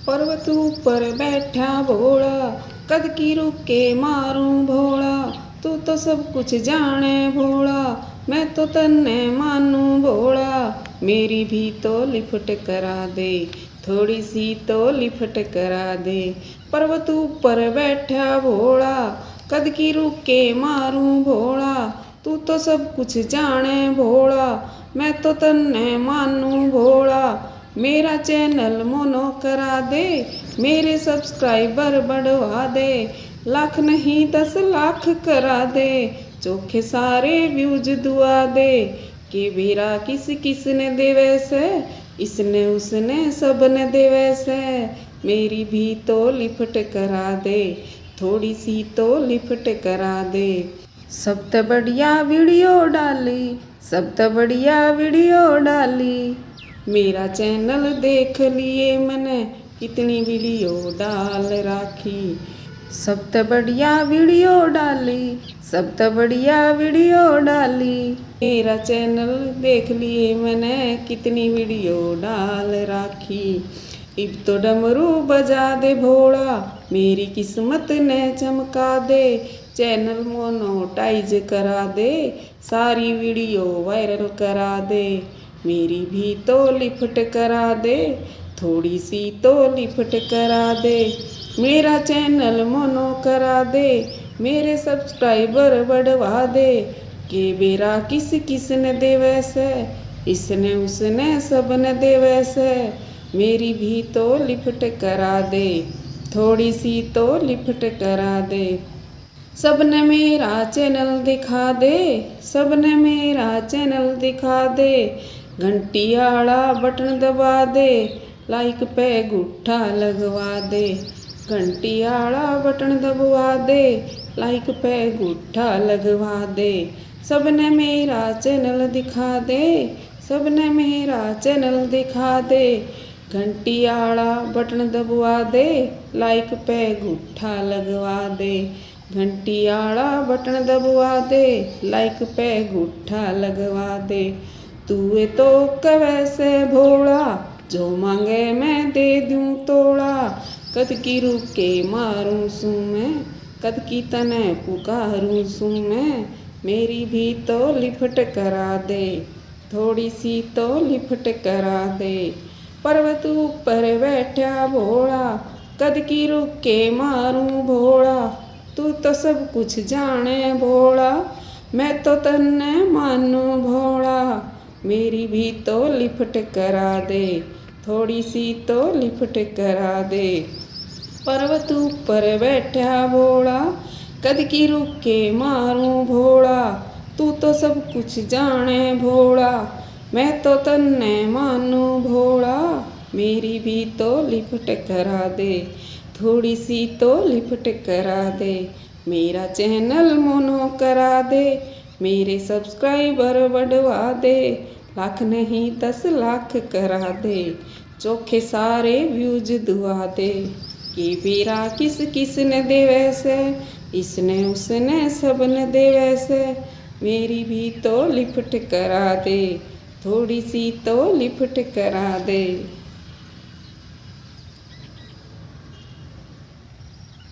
पर्वत ऊपर बैठा भोला, कद की रुक के मारूं भोला। तू तो सब कुछ जाने भोला, मैं तो तन्ने मानूं भोला। मेरी भी तो लिफ्ट करा दे, थोड़ी सी तो लिफ्ट करा दे। पर्वत ऊपर बैठा भोला, कद की रुक के मारूं भोला। तू तो सब कुछ जाने भोला, मैं तो तन्ने मानूं भोला। मेरा चैनल मोनो करा दे, मेरे सब्सक्राइबर बढ़वा दे। लाख नहीं 10 लाख करा दे, चोखे सारे व्यूज दुआ दे। कि बेरा किस किस ने दे वैसे, इसने उसने सब ने दे वैसे। मेरी भी तो लिफ्ट करा दे, थोड़ी सी तो लिफ्ट करा दे। सब तो बढ़िया वीडियो डाली, सब तो बढ़िया वीडियो डाली। मेरा चैनल देख लिए मैंने, कितनी वीडियो डाल राखी। सब तो बढ़िया वीडियो डाली, सब तो बढ़िया वीडियो डाली। मेरा चैनल देख लिए मैंने, कितनी वीडियो डाल राखी। इब तो डमरू बजा दे भोला, मेरी किस्मत ने चमका दे। चैनल मोनोटाइज करा दे, सारी वीडियो वायरल करा दे। मेरी भी तो लिफ्ट करा दे, थोड़ी सी तो लिफ्ट करा दे। मेरा चैनल मोनो करा दे, मेरे सब्सक्राइबर बढ़वा दे। कि बेरा किस किस ने दे वैसे, इसने उसने सब ने दे वैसे। मेरी भी तो लिफ्ट करा दे, थोड़ी सी तो लिफ्ट करा दे। सबने मेरा चैनल दिखा दे, सबने मेरा चैनल दिखा दे। घंटी आला बटन दबा दे, लाइक पे गुट्ठा लगवा दे। घंटी आला बटन दबवा दे, लाइक पे गुट्ठा लगवा दे। सबने मेरा चैनल दिखा दे, सबने मेरा चैनल दिखा दे। घंटी आला बटन दबवा दे, लाइक पे गुट्ठा लगवा दे। घंटी आला बटन दबवा दे, लाइक पे गुट्ठा लगवा दे। तू तो कैसे भोला, जो मांगे मैं दे दूं तोड़ा। कद की रुक के मारूं सू मैं, कद की तने पुकारूं सू मैं। मेरी भी तो लिफ्ट करा दे, थोड़ी सी तो लिफ्ट करा दे। पर्वत ऊपर बैठा भोला, कद की रुक के मारूं भोला। तू तो सब कुछ जाने भोला, मैं तो तन्ने मानूं भोला। मेरी भी तो लिफ्ट करा दे, थोड़ी सी तो लिफ्ट करा दे। पर्वत ऊपर बैठा भोला, कद की रुक के मारूं भोला। तू तो सब कुछ जाने भोला, मैं तो तन्ने मानूं भोला। मेरी भी तो लिफ्ट करा दे, थोड़ी सी तो लिफ्ट करा दे। मेरा चैनल मोनो करा दे, मेरे सब्सक्राइबर बढ़वा दे। लाख नहीं 10 लाख करा दे, चोखे सारे व्यूज दुआ दे। कि बेरा किस किस ने दे वैसे, इसने उसने सब ने दे वैसे। मेरी भी तो लिफ्ट करा दे, थोड़ी सी तो लिफ्ट करा दे।